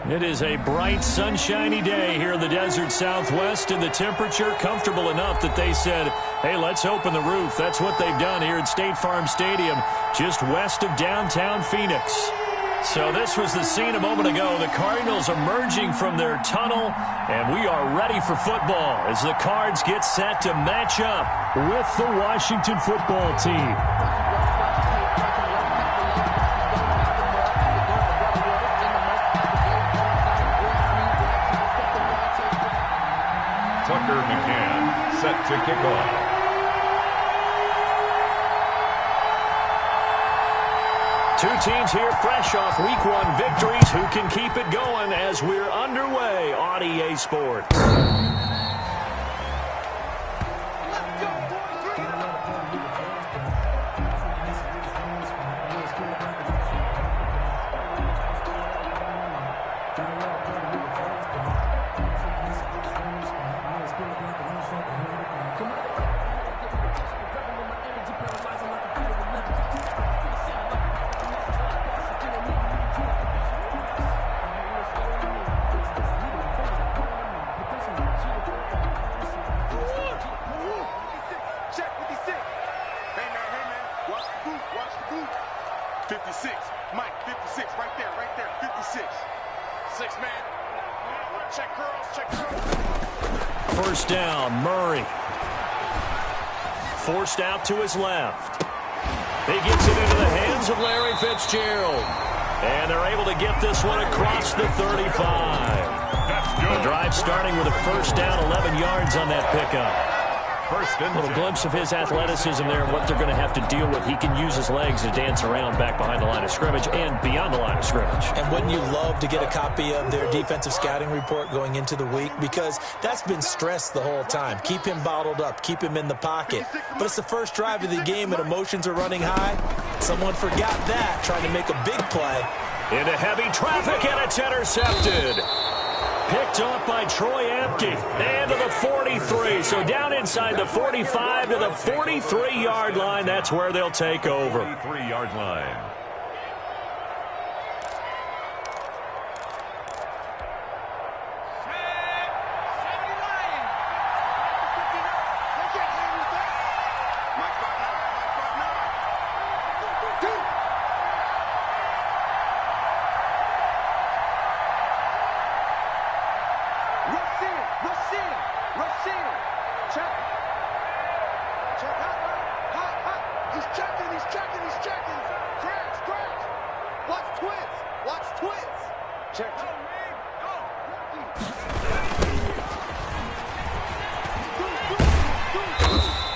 It is a bright, sunshiny day here in the desert Southwest, and the temperature comfortable enough that they said, hey, let's open the roof. That's what they've done here at State Farm Stadium, just west of downtown Phoenix. So this was the scene a moment ago. The Cardinals emerging from their tunnel, and we are ready for football as the Cards get set to match up with the Washington football team. Tucker McCann set to kick off. Two teams here fresh off Week 1 victories who can keep it going as we're underway on EA Sports. First down, Murray. Forced out to his left. He gets it into the hands of Larry Fitzgerald. And they're able to get this one across the 35. The drive starting with a first down, 11 yards on that pickup. A little glimpse of his athleticism there and what they're going to have to deal with. He can use his legs to dance around back behind the line of scrimmage and beyond the line of scrimmage. And wouldn't you love to get a copy of their defensive scouting report going into the week? Because that's been stressed the whole time. Keep him bottled up. Keep him in the pocket. But it's the first drive of the game and emotions are running high. Someone forgot that, trying to make a big play. Into heavy traffic, and it's intercepted. Picked off by Troy Apke. And to the 43. So down inside the 45 to the 43-yard line. That's where they'll take over. 43-yard line.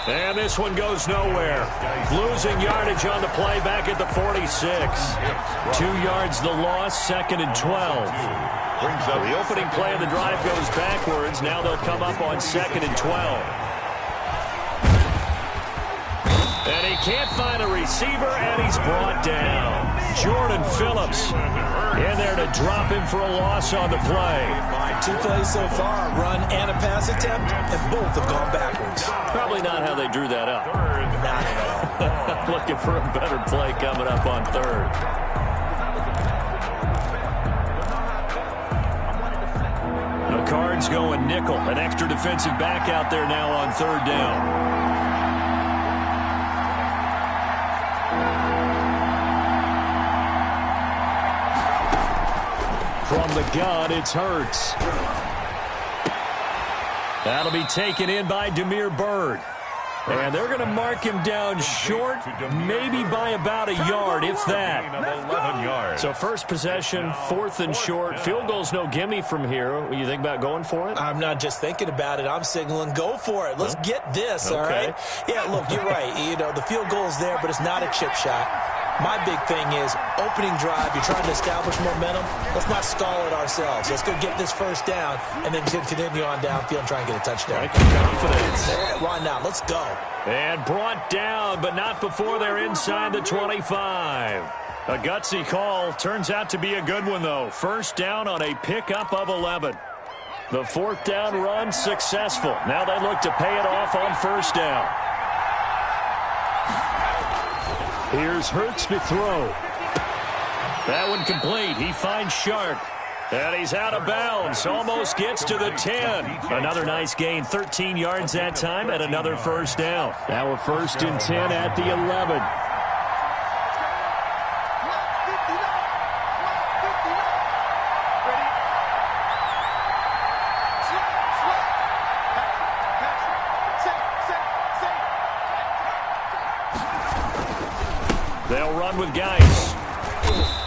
And this one goes nowhere. Losing yardage on the play back at the 46. 2 yards the loss, second and 12. The opening play of the drive goes backwards. Now they'll come up on second and 12. And he can't find a receiver, and he's brought down. Jordan Phillips in there to drop him for a loss on the play. 2 plays so far, a run and a pass attempt, and both have gone backwards. Probably not how they drew that up. Not at all. Looking for a better play coming up on third. The Cards going nickel. An extra defensive back out there now on third down. From the gun, it's Hurts. That'll be taken in by Damiere Byrd. And they're going to mark him down short, maybe by about a yard, if that. 11 yards. So first possession, 4th and short. Field goal's no gimme from here. What do you think about going for it? I'm not just thinking about it. I'm signaling go for it. Let's get this, all right? Yeah, look, you're right. You know, the field goal's there, but it's not a chip shot. My big thing is opening drive. You're trying to establish momentum. Let's not stall it ourselves. Let's go get this first down and then continue on downfield and try and get a touchdown. Confidence. Yeah, why not? Let's go. And brought down, but not before they're inside the 25. A gutsy call. Turns out to be a good one, though. First down on a pickup of 11. The 4th down run successful. Now they look to pay it off on first down. Here's Hurts to throw. That one complete. He finds Sharp. And he's out of bounds. Almost gets to the 10. Another nice gain. 13 yards that time and another first down. Now we're 1st and 10 at the 11. They'll run with Geis.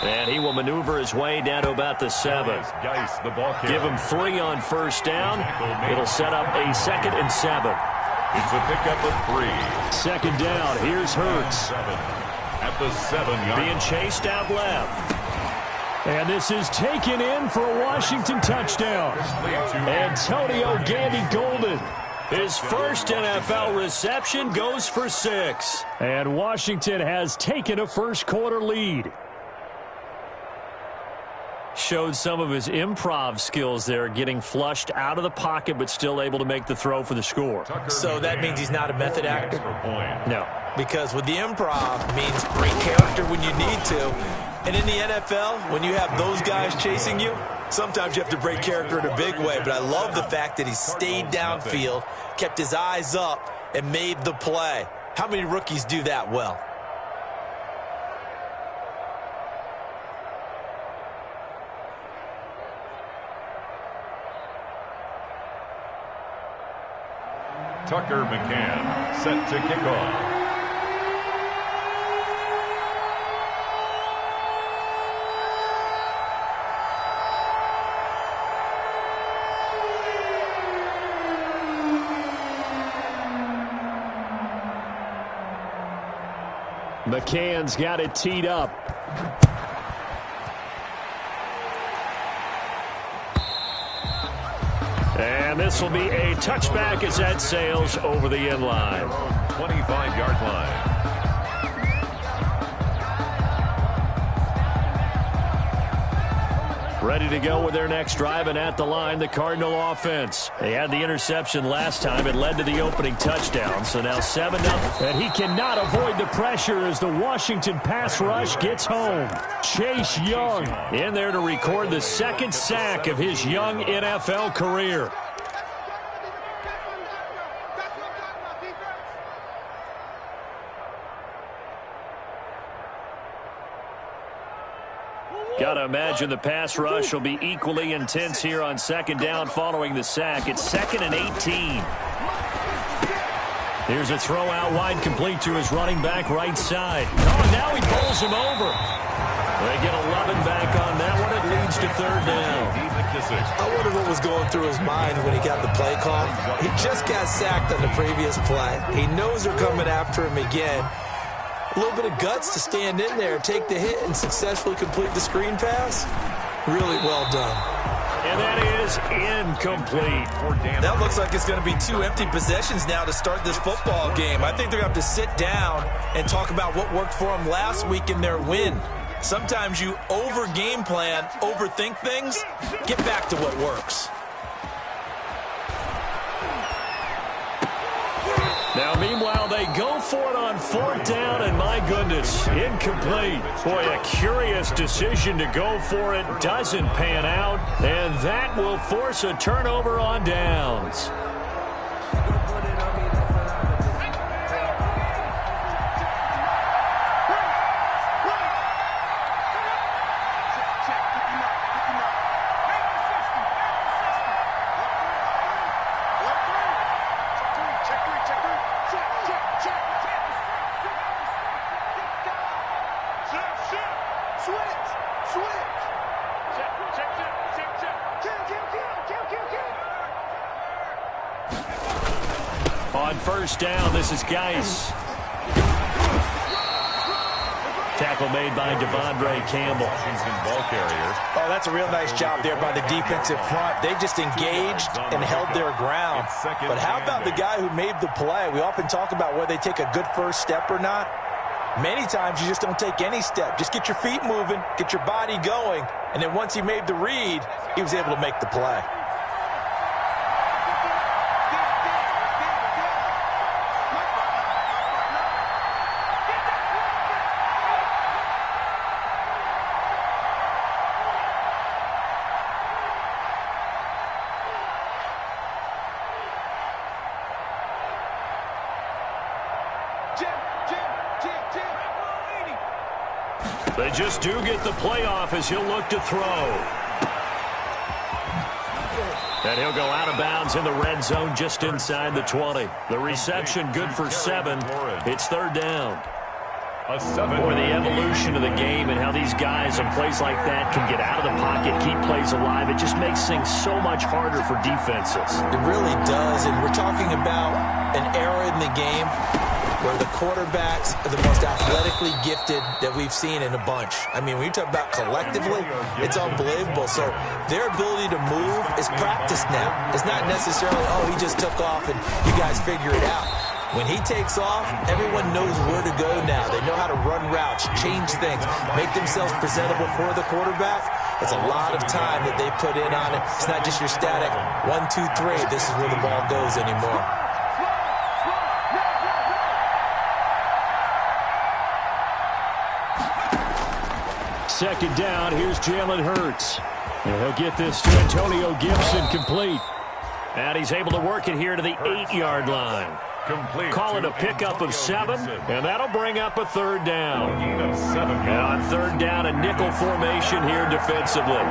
And he will maneuver his way down to about the 7. Give him 3 on first down. It'll set up a 2nd and 7. It's a pickup of 3. 2nd down. Here's Hurts. At the 7-yard being chased out left. And this is taken in for a Washington touchdown. Antonio Gandy-Golden. His first NFL reception goes for 6. And Washington has taken a first-quarter lead. Showed some of his improv skills there, getting flushed out of the pocket but still able to make the throw for the score. So that means he's not a method actor? No. Because with the improv means great character when you need to. And in the NFL, when you have those guys chasing you, sometimes you have to break character in a big way. But I love the fact that he stayed downfield, kept his eyes up, and made the play. How many rookies do that well? Tucker McCann set to kick off. McCann's got it teed up. And this will be a touchback as that sails over the end line. 25-yard line. Ready to go with their next drive, and at the line, the Cardinal offense. They had the interception last time. It led to the opening touchdown. So now 7-0. And he cannot avoid the pressure as the Washington pass rush gets home. Chase Young in there to record the 2nd sack of his young NFL career. Got to imagine the pass rush will be equally intense here on 2nd down following the sack. It's 2nd and 18. Here's a throw out wide, complete to his running back right side. Oh, now he bowls him over. They get 11 back on that one. It leads to 3rd down. I wonder what was going through his mind when he got the play call. He just got sacked on the previous play. He knows they're coming after him again. A little bit of guts to stand in there, take the hit, and successfully complete the screen pass. Really well done. And that is incomplete. That looks like it's going to be 2 empty possessions now to start this football game. I think they're going to have to sit down and talk about what worked for them last week in their win. Sometimes you over-game plan, overthink things. Get back to what works. Now, meanwhile, they go for it on 4th down, and my goodness, incomplete. Boy, a curious decision to go for it. Doesn't pan out, and that will force a turnover on downs. On 1st down, this is Geis. Tackle made by Devondre Campbell. Ball carrier. Oh, that's a real nice job there by the defensive front. They just engaged and held their ground. But how about the guy who made the play? We often talk about whether they take a good first step or not. Many times you just don't take any step. Just get your feet moving, get your body going, and then once he made the read, he was able to make the play. They just do get the playoff as he'll look to throw. And he'll go out of bounds in the red zone just inside the 20. The reception good for 7. It's third down. Or the evolution of the game and how these guys on plays like that can get out of the pocket, keep plays alive. It just makes things so much harder for defenses. It really does, and we're talking about an era in the game where the quarterbacks are the most athletically gifted that we've seen in a bunch. I mean, when you talk about collectively, it's unbelievable. So their ability to move is practiced now. It's not necessarily, oh, he just took off and you guys figure it out. When he takes off, everyone knows where to go now. They know how to run routes, change things, make themselves presentable for the quarterback. It's a lot of time that they put in on it. It's not just your static 1, 2, 3. This is where the ball goes anymore. Second down, here's Jalen Hurts. And he'll get this to Antonio Gibson complete. And he's able to work it here to the 8-yard line. Call it a pickup of 7, and that'll bring up a third down. And on third down, a nickel formation here defensively.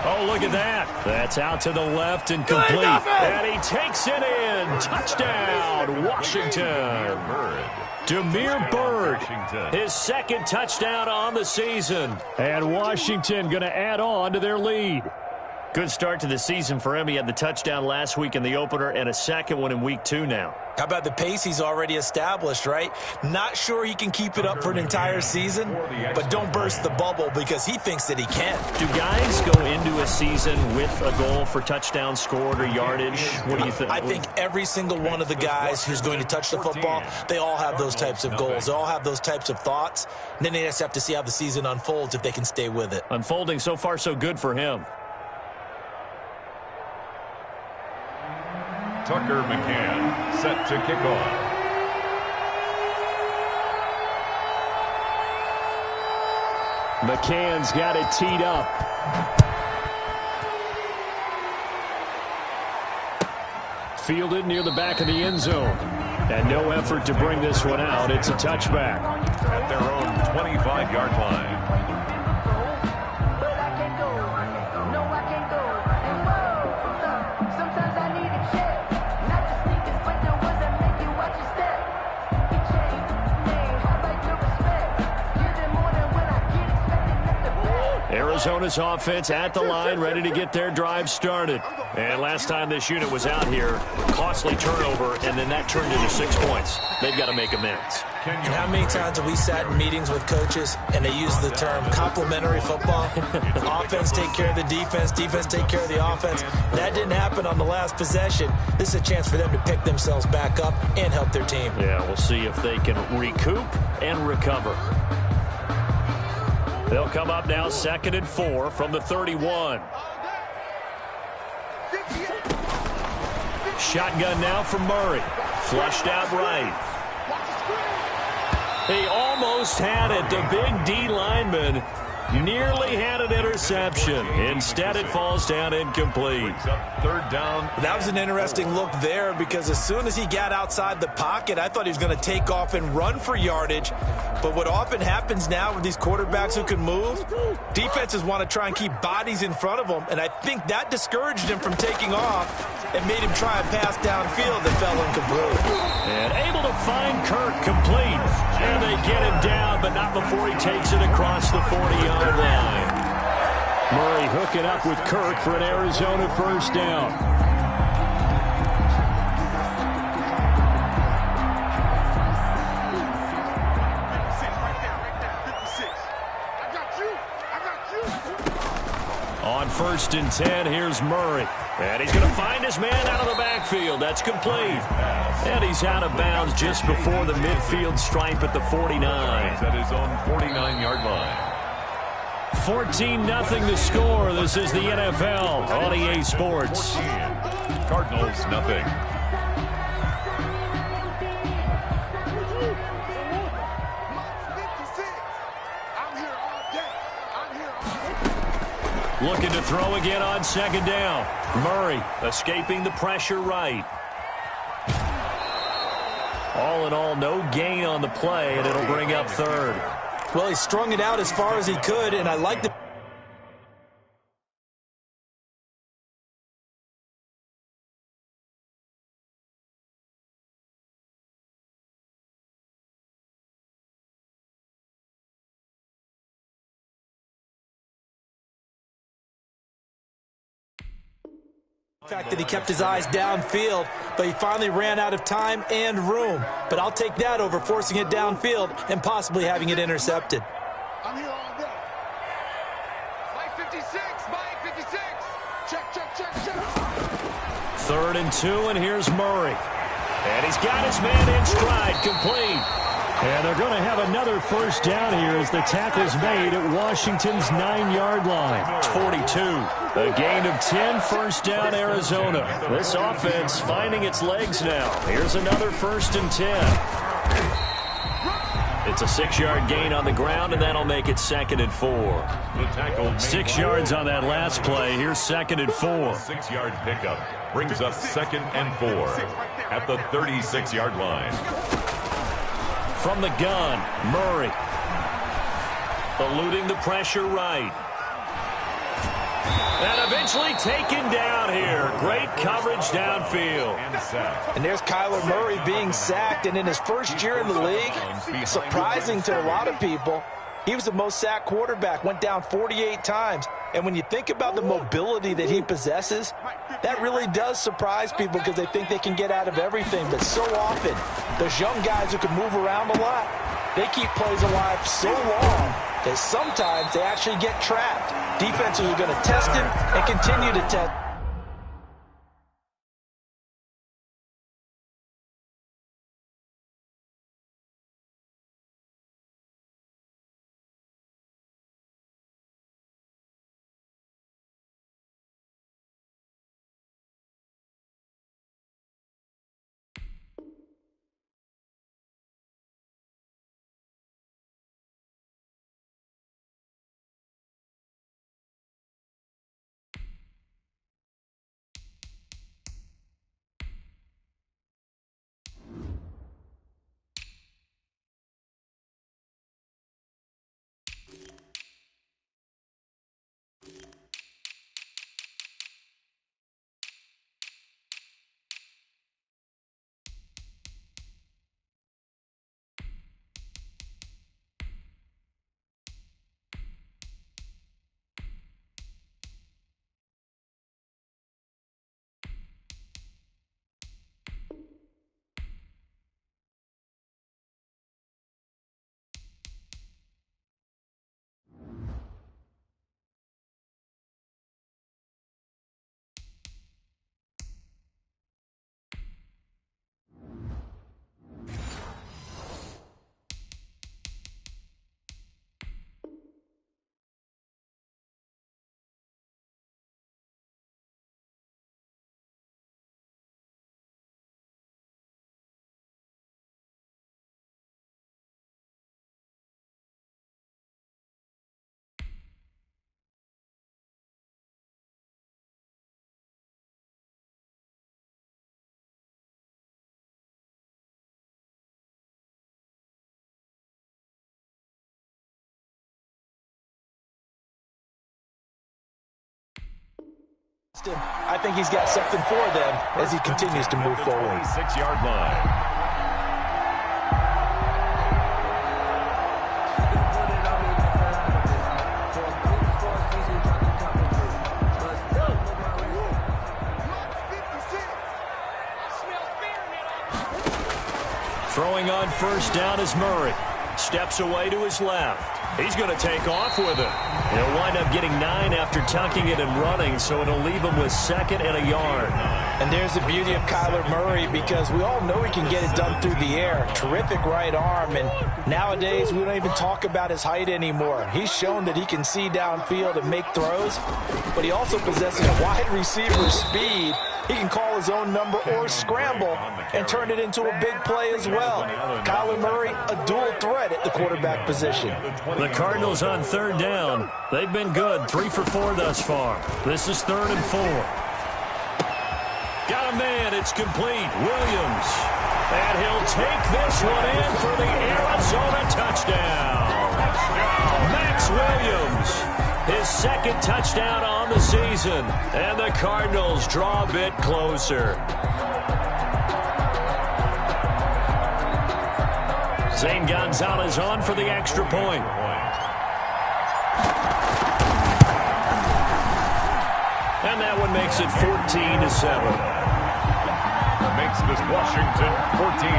Oh, look at that. That's out to the left and complete. And he takes it in. Touchdown, Washington. Damiere Byrd, his second touchdown on the season. And Washington going to add on to their lead. Good start to the season for him. He had the touchdown last week in the opener and a second one in week 2 now. How about the pace he's already established, right? Not sure he can keep it up for an entire season, but don't burst the bubble because he thinks that he can. Do guys go into a season with a goal for touchdown scored or yardage? What do you think? I think every single one of the guys who's going to touch the football, they all have those types of goals. They all have those types of thoughts. And then they just have to see how the season unfolds if they can stay with it. Unfolding so far so good for him. Tucker McCann set to kick off. McCann's got it teed up. Fielded near the back of the end zone. And no effort to bring this one out. It's a touchback. At their own 25-yard line. Arizona's offense at the line, ready to get their drive started. And last time this unit was out here, costly turnover, and then that turned into 6 points. They've got to make amends. And how many times have we sat in meetings with coaches and they use the term complementary football? Offense take care of the defense, defense take care of the offense. That didn't happen on the last possession. This is a chance for them to pick themselves back up and help their team. Yeah, we'll see if they can recoup and recover. They'll come up now 2nd and 4 from the 31. Shotgun now from Murray. Flushed out right. He almost had it. The big D lineman nearly had an interception. Instead, it falls down incomplete. Third down. That was an interesting look there because as soon as he got outside the pocket, I thought he was going to take off and run for yardage. But what often happens now with these quarterbacks who can move, defenses want to try and keep bodies in front of them, and I think that discouraged him from taking off and made him try a pass downfield that fell incomplete. And able to find Kirk complete. And they get him down, but not before he takes it across the 40-yard line. Murray hooking up with Kirk for an Arizona first down. On 1st and 10, here's Murray. And he's going to find his man out of the backfield. That's complete. And he's out of bounds just before the midfield stripe at the 49. At his own 49-yard line. 14-0 the score. This is the NFL on EA Sports. Cardinals, nothing. Looking to throw again on second down. Murray escaping the pressure right. All in all, no gain on the play, and it'll bring up third. Well, he strung it out as far as he could, and I like the fact that he kept his eyes downfield, but he finally ran out of time and room. But I'll take that over forcing it downfield and possibly having it intercepted. I'm here all day. Mike 56, Mike 56. Check. 3rd and 2, and here's Murray. And he's got his man in stride, complete. And they're going to have another first down here as the tackle's made at Washington's 9-yard line. It's 42. A gain of 10, first down, Arizona. This offense finding its legs now. Here's another 1st and 10. It's a 6-yard gain on the ground, and that'll make it 2nd and 4. 6 yards on that last play. Here's 2nd and 4. 6-yard pickup brings up 2nd and 4 at the 36-yard line. From the gun, Murray. Eluding the pressure right. And eventually taken down here. Great coverage downfield. And there's Kyler Murray being sacked, and in his first year in the league, surprising to a lot of people, he was the most sacked quarterback, went down 48 times. And when you think about the mobility that he possesses, that really does surprise people because they think they can get out of everything. But so often, those young guys who can move around a lot, they keep plays alive so long that sometimes they actually get trapped. Defenses are going to test him and continue to test. I think he's got something for them as he continues to move forward. 6-yard line. Throwing on first down is Murray. Steps away to his left. He's going to take off with it. He'll wind up getting 9 after tucking it and running, so it'll leave him with 2nd and a yard. And there's the beauty of Kyler Murray because we all know he can get it done through the air. Terrific right arm, and nowadays we don't even talk about his height anymore. He's shown that he can see downfield and make throws, but he also possesses wide receiver speed he can call his own number or scramble and turn it into a big play as well. Kyler Murray, a dual threat at the quarterback position. The Cardinals on third down. They've been good, 3 for 4 thus far. This is 3rd and 4. Got a man, it's complete. Williams. And he'll take this one in for the Arizona touchdown. Max Williams, his 2nd touchdown on the season. And the Cardinals draw a bit closer. Zane Gonzalez on for the extra point. And that one makes it 14-7. Makes this Washington 14,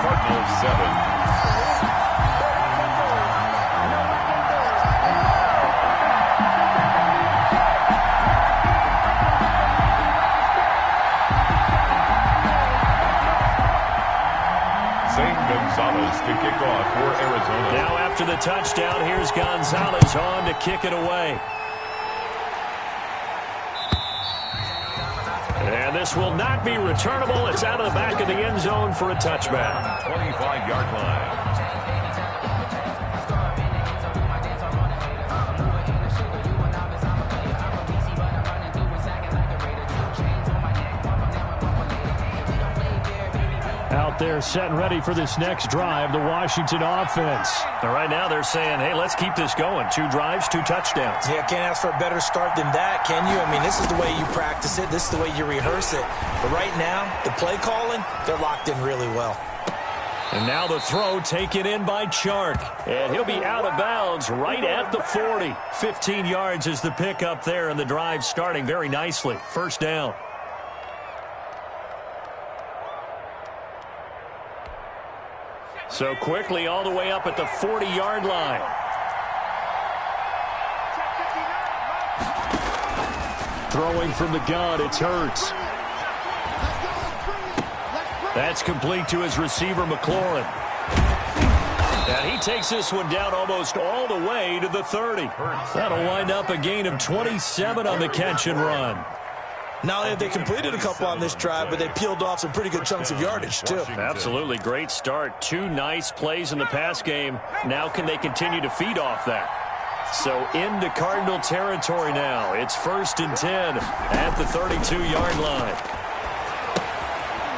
Cardinals 7. Zane Gonzalez to kick off for Arizona. Now after the touchdown, here's Gonzalez on to kick it away. And this will not be returnable. It's out of the back of the end zone for a touchback. 25-yard line. Out there set and ready for this next drive, the Washington offense. And right now they're saying, hey, let's keep this going. 2 drives, 2 touchdowns. Yeah, can't ask for a better start than that, can you? I mean, this is the way you practice it. This is the way you rehearse it. But right now, the play calling, they're locked in really well. And now the throw taken in by Chark. And he'll be out of bounds right at the 40. 15 yards is the pickup there, and the drive starting very nicely. 1st down. So quickly all the way up at the 40-yard line. Throwing from the gun, it's Hurts. That's complete to his receiver, McLaurin. And he takes this one down almost all the way to the 30. That'll wind up a gain of 27 on the catch and run. Not only have they completed a couple on this drive, but they peeled off some pretty good chunks of yardage, too. Absolutely. Great start. 2 nice plays in the pass game. Now can they continue to feed off that? So into Cardinal territory now. It's 1st and 10 at the 32-yard line.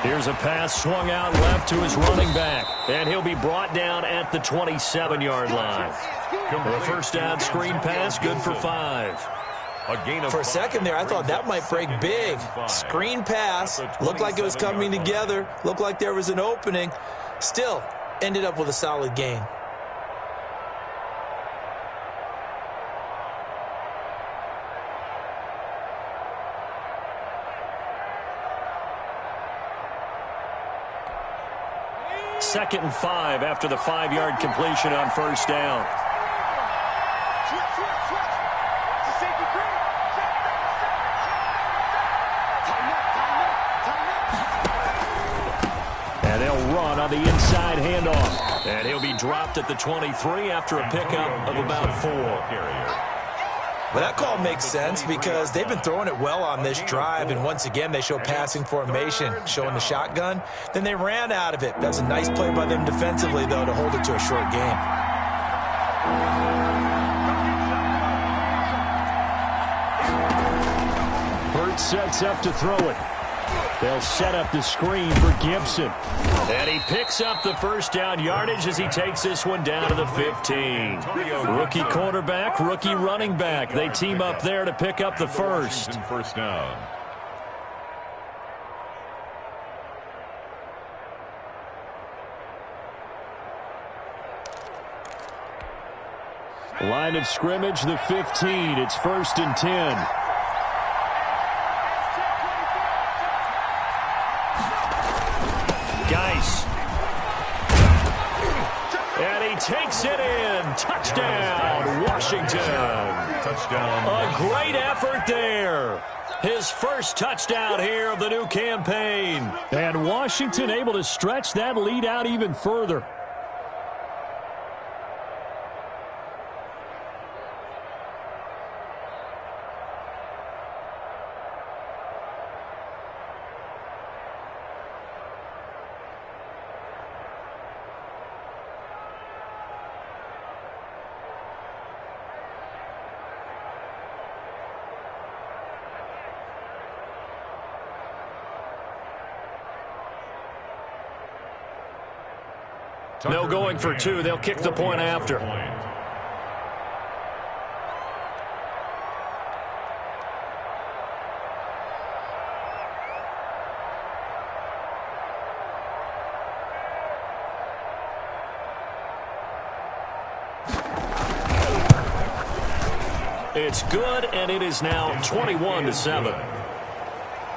Here's a pass swung out left to his running back. And he'll be brought down at the 27-yard line. The first down screen pass, good for 5. For a second there, I thought that might break big. Screen pass. Looked like it was coming together. Looked like there was an opening. Still, ended up with a solid gain. Second and 5 after the 5-yard completion on 1st down. And they'll run on the inside handoff. And he'll be dropped at the 23 after a pickup of about 4. Well, that call makes sense because they've been throwing it well on this drive, and once again, they show passing formation, showing the shotgun. Then they ran out of it. That's a nice play by them defensively, though, to hold it to a short game. Hurts sets up to throw it. They'll set up the screen for Gibson. And he picks up the first down yardage as he takes this one down to the 15. Rookie quarterback, rookie running back. They team up there to pick up the first. First down. Line of scrimmage, the 15. It's 1st and 10. And he takes it in. Touchdown, Washington. Touchdown. A great effort there. His first touchdown here of the new campaign. And Washington able to stretch that lead out even further. No going for two. They'll kick the point after. It's good, and it is now 21-7.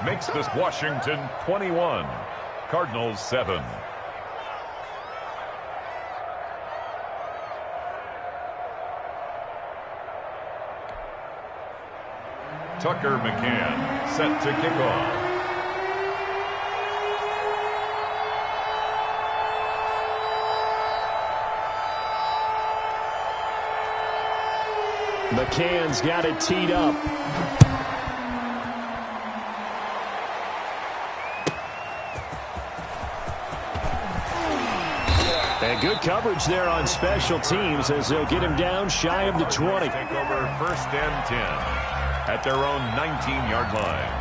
Makes this Washington 21, Cardinals 7. Tucker McCann set to kick off. McCann's got it teed up. And good coverage there on special teams as they'll get him down shy of the 20. Take over first and 10 at their own 19-yard line.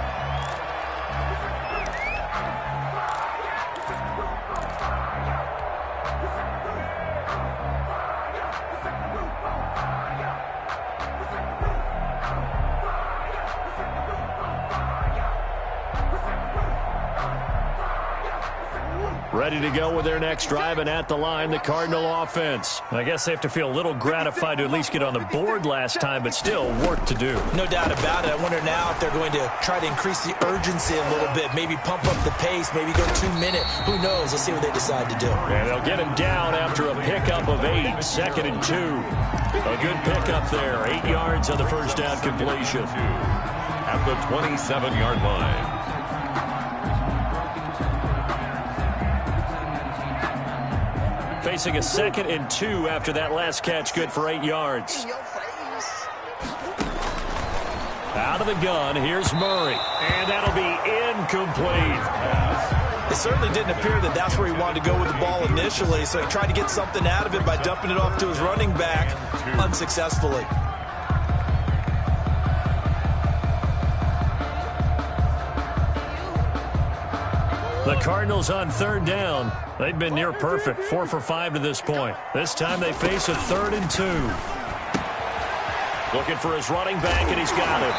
Ready to go with their next drive, and at the line, the Cardinal offense. I guess they have to feel a little gratified to at least get on the board last time, but still work to do. No doubt about it. I wonder now if they're going to try to increase the urgency a little bit, maybe pump up the pace, maybe go 2 minute. Who knows? Let's see what they decide to do. And they'll get him down after a pickup of 8, 2nd and 2. A good pickup there, 8 yards on the first down completion. At the 27-yard line. Facing a 2nd and 2 after that last catch, good for 8 yards. Out of the gun, here's Murray, and that'll be incomplete. It certainly didn't appear that that's where he wanted to go with the ball initially, so he tried to get something out of it by dumping it off to his running back unsuccessfully. The Cardinals on 3rd down. They've been near perfect, 4 for 5 to this point. This time they face a 3rd and 2. Looking for his running back, and he's got it.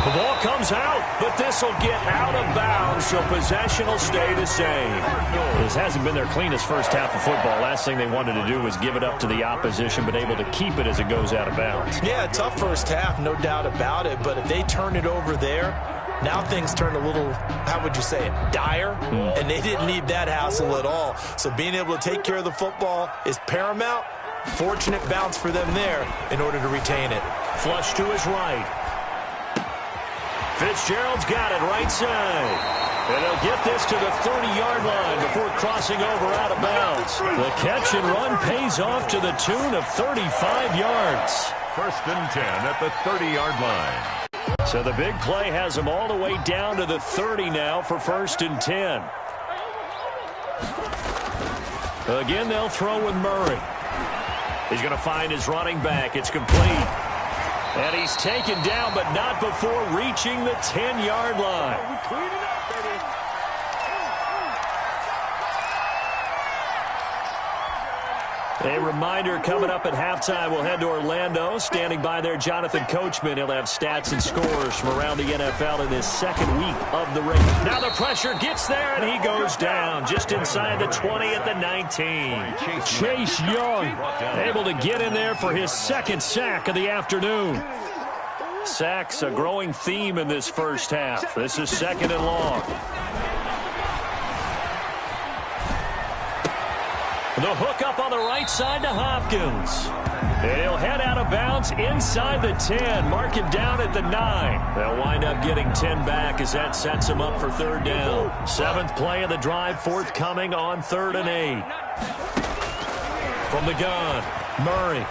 The ball comes out, but this will get out of bounds, so possession will stay the same. This hasn't been their cleanest first half of football. Last thing they wanted to do was give it up to the opposition, but able to keep it as it goes out of bounds. Yeah, tough first half, no doubt about it, but if they turn it over there, now things turn a little, how would you say it, dire, and they didn't need that hassle at all. So being able to take care of the football is paramount. Fortunate bounce for them there in order to retain it. Flush to his right. Fitzgerald's got it right side. And they'll get this to the 30-yard line before crossing over out of bounds. The catch and run pays off to the tune of 35 yards. First and 10 at the 30-yard line. So the big play has them all the way down to the 30 now for 1st and 10. Again, they'll throw with Murray. He's going to find his running back. It's complete. And he's taken down, but not before reaching the 10-yard line. A reminder, coming up at halftime, we'll head to Orlando. Standing by there, Jonathan Coachman. He'll have stats and scores from around the NFL in this 2nd week of the race. Now the pressure gets there, and he goes down just inside the 20 at the 19. Chase Young able to get in there for his 2nd sack of the afternoon. Sacks, a growing theme in this first half. This is 2nd and long. The hook up on the right side to Hopkins. And he'll head out of bounds inside the 10. Mark him down at the 9. They'll wind up getting 10 back as that sets him up for 3rd down. 7th play of the drive, forthcoming on 3rd and 8. From the gun, Murray.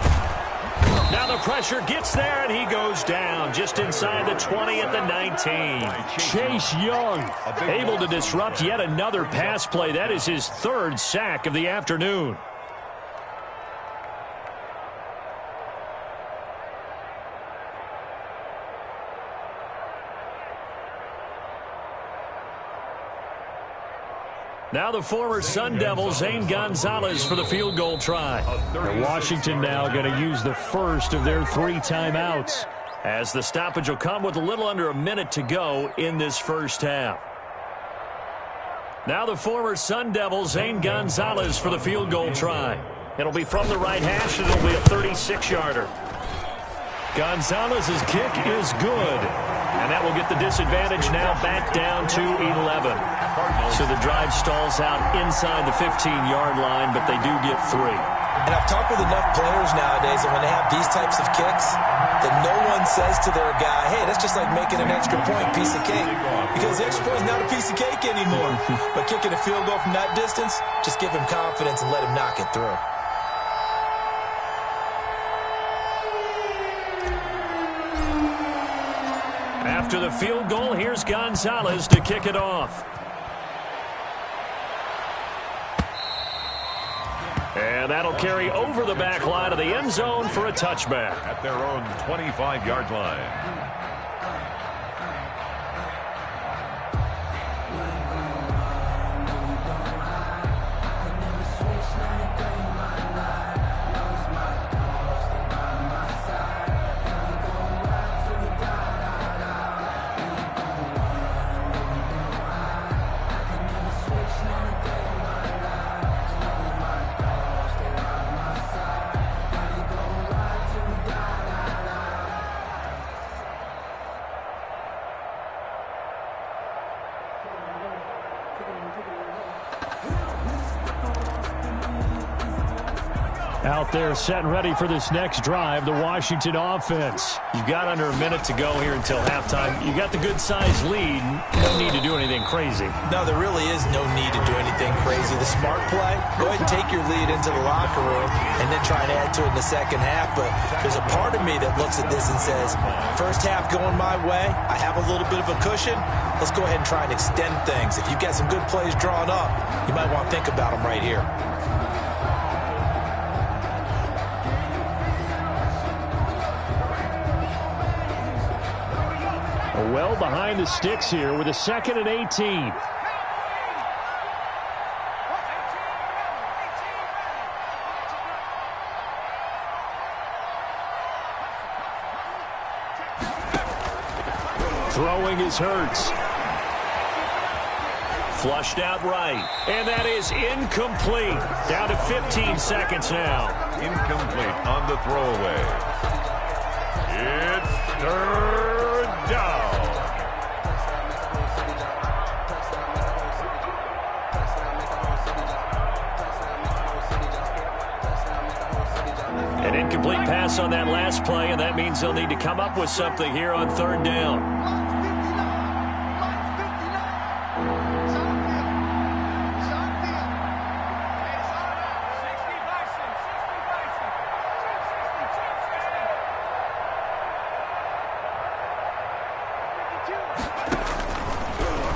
Now the pressure gets there, and he goes down just inside the 20 at the 19. Chase Young able to disrupt yet another pass play. That is his 3rd sack of the afternoon. Now the former Sun Devil, Zane Gonzalez, for the field goal try. And Washington now going to use the first of their 3 timeouts, as the stoppage will come with a little under a minute to go in this first half. Now the former Sun Devil, Zane Gonzalez, for the field goal try. It'll be from the right hash, and it'll be a 36-yarder. Gonzalez's kick is good, and that will get the disadvantage now back down to 11. So the drive stalls out inside the 15-yard line, but they do get 3. And I've talked with enough players nowadays that when they have these types of kicks, that no one says to their guy, hey, that's just like making an extra point, piece of cake. Because the extra point is not a piece of cake anymore. But kicking a field goal from that distance, just give him confidence and let him knock it through. After the field goal, here's Gonzalez to kick it off. And that'll carry over the back line of the end zone for a touchback. At their own 25-yard line. Out there set and ready for this next drive, the Washington offense. You've got under a minute to go here until halftime. You got the good-sized lead. No need to do anything crazy. No, there really is no need to do anything crazy. The smart play, go ahead and take your lead into the locker room and then try and add to it in the second half. But there's a part of me that looks at this and says, first half going my way, I have a little bit of a cushion. Let's go ahead and try and extend things. If you've got some good plays drawn up, you might want to think about them right here. Well behind the sticks here with a 2nd and 18. Throwing is Hurts. Flushed out right. And that is incomplete. Down to 15 seconds now. Incomplete on the throwaway. It's 3rd down. An incomplete pass on that last play, and that means they'll need to come up with something here on 3rd down.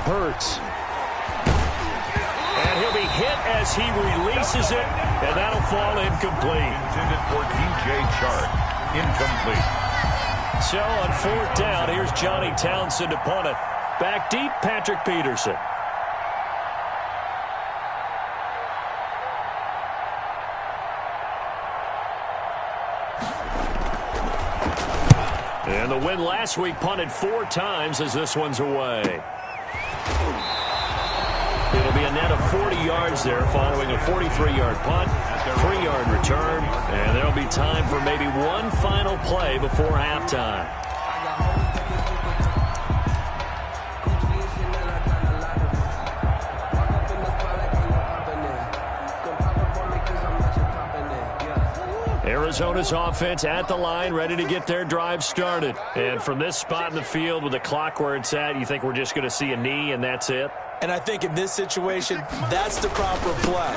Hurts. And he'll be hit as he releases it, and that'll fall incomplete. Intended for DJ Chark. Incomplete. So on 4th down, here's Johnny Townsend to punt it. Back deep, Patrick Peterson. And the win last week punted 4 times as this one's away. It'll be a net of 40 yards there following a 43-yard punt, 3-yard return, and there'll be time for maybe one final play before halftime. Arizona's offense at the line, ready to get their drive started. And from this spot in the field with the clock where it's at, you think we're just going to see a knee and that's it? And I think in this situation, that's the proper play.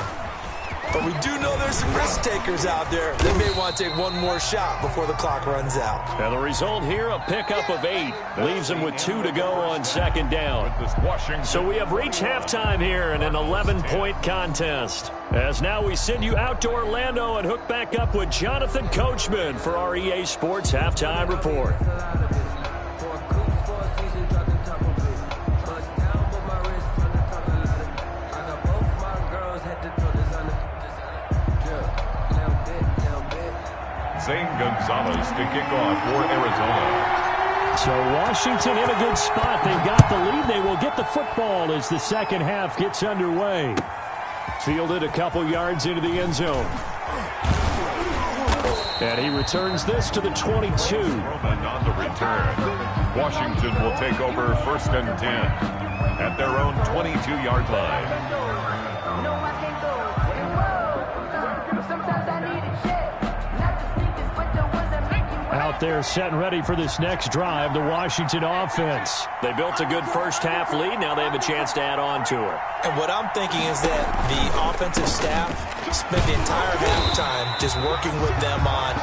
But we do know there's some risk takers out there that may want to take one more shot before the clock runs out. And the result here, a pickup of 8. Leaves them with 2 to go on 2nd down. So we have reached halftime here in an 11-point contest. As now we send you out to Orlando and hook back up with Jonathan Coachman for our EA Sports Halftime Report. Zane Gonzalez to kick off for Arizona. So Washington in a good spot. They've got the lead. They will get the football as the second half gets underway. Fielded a couple yards into the end zone. And he returns this to the 22. Roman on the return. Washington will take over 1st and 10 at their own 22-yard line. Out there set and ready for this next drive, the Washington offense. They built a good first half lead. Now they have a chance to add on to it. And what I'm thinking is that the offensive staff spent the entire halftime just working with them on,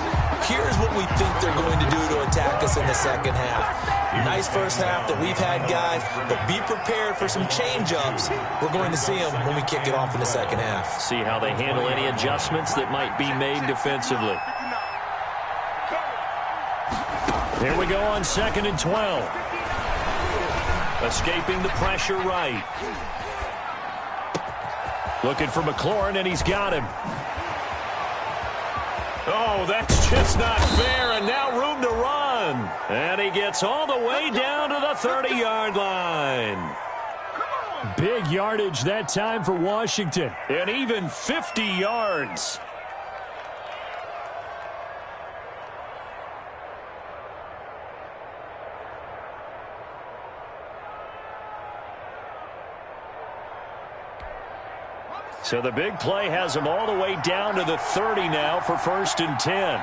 here's what we think they're going to do to attack us in the second half. Nice first half that we've had, guys, but be prepared for some change-ups. We're going to see them when we kick it off in the second half. See how they handle any adjustments that might be made defensively. Here we go on 2nd and 12. Escaping the pressure right. Looking for McLaurin, and he's got him. Oh, that's just not fair, and now room to run. And he gets all the way down to the 30-yard line. Big yardage that time for Washington, and even 50 yards. So the big play has him all the way down to the 30 now for 1st and 10.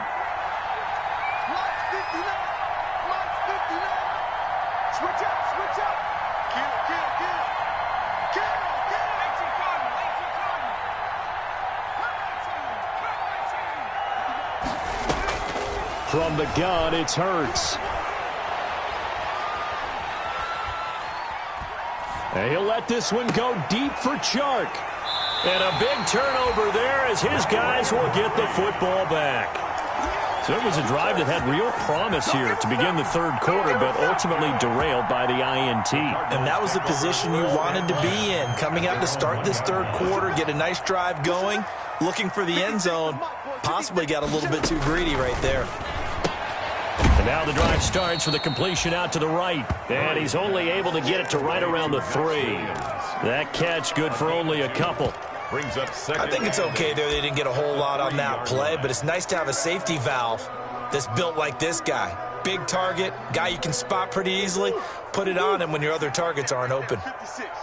Switch up. From the gun, it's Hurts. And he'll let this one go deep for Chark. And a big turnover there as his guys will get the football back. So it was a drive that had real promise here to begin the third quarter, but ultimately derailed by the INT. And that was the position you wanted to be in. Coming out to start this third quarter, get a nice drive going, looking for the end zone. Possibly got a little bit too greedy right there. And now the drive starts with a completion out to the right. And he's only able to get it to right around the 3. That catch good for only a couple. Brings up second. I think it's okay there. They didn't get a whole lot on that play, but it's nice to have a safety valve that's built like this guy. Big target, guy you can spot pretty easily. Put it on him when your other targets aren't open.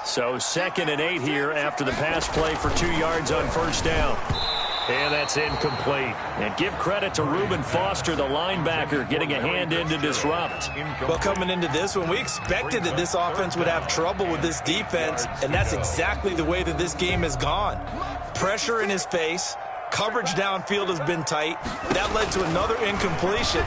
So 2nd and 8 here after the pass play for 2 yards on 1st down. And that's incomplete. And give credit to Reuben Foster, the linebacker, getting a hand in to disrupt. Well, coming into this one, we expected that this offense would have trouble with this defense, and that's exactly the way that this game has gone. Pressure in his face. Coverage downfield has been tight. That led to another incompletion.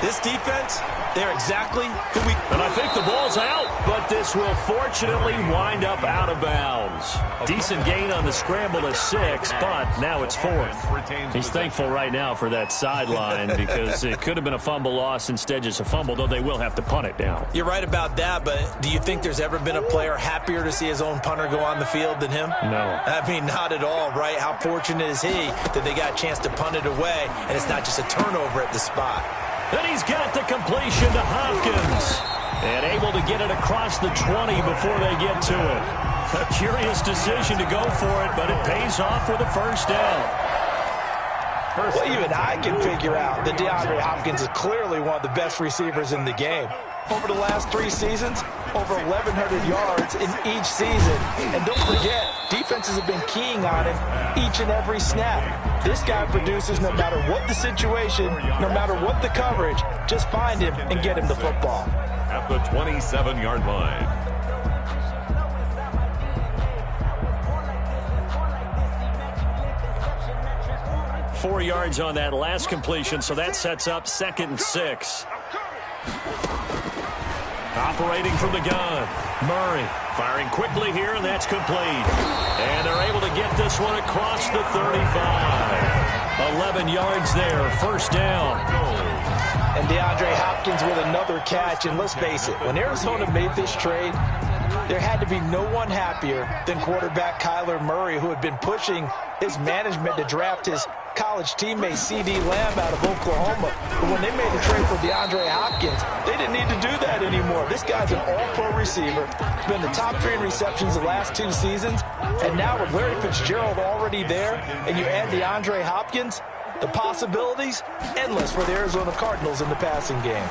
This defense, they're exactly who we... And I think the ball's out, but this will fortunately wind up out of bounds. Decent gain on the scramble of 6, but now it's 4th. He's thankful right now for that sideline because it could have been a fumble loss, instead just a fumble, though they will have to punt it now. You're right about that, but do you think there's ever been a player happier to see his own punter go on the field than him? No. I mean, not at all, right? How fortunate is he that they got a chance to punt it away, and it's not just a turnover at the spot. Then he's got the completion to Hopkins. And able to get it across the 20 before they get to it. A curious decision to go for it, but it pays off with a 1st down. Well, even I can figure out that DeAndre Hopkins is clearly one of the best receivers in the game. Over the last 3 seasons, over 1,100 yards in each season. And don't forget, defenses have been keying on him each and every snap. This guy produces no matter what the situation, no matter what the coverage. Just find him and get him the football. At the 27-yard line. Four yards on that last completion, so that sets up 2nd and 6. Operating from the gun, Murray firing quickly here, and that's complete. And they're able to get this one across the 35. 11 yards there, 1st down. And DeAndre Hopkins Hopkins with another catch. And let's face it, when Arizona made this trade, there had to be no one happier than quarterback Kyler Murray, who had been pushing his management to draft his college teammate C.D. Lamb out of Oklahoma. But when they made the trade for DeAndre Hopkins, they didn't need to do that anymore. This guy's an all-pro receiver. He's been the top 3 in receptions the last 2 seasons. And now with Larry Fitzgerald already there, and you add DeAndre Hopkins, the possibilities endless for the Arizona Cardinals in the passing game.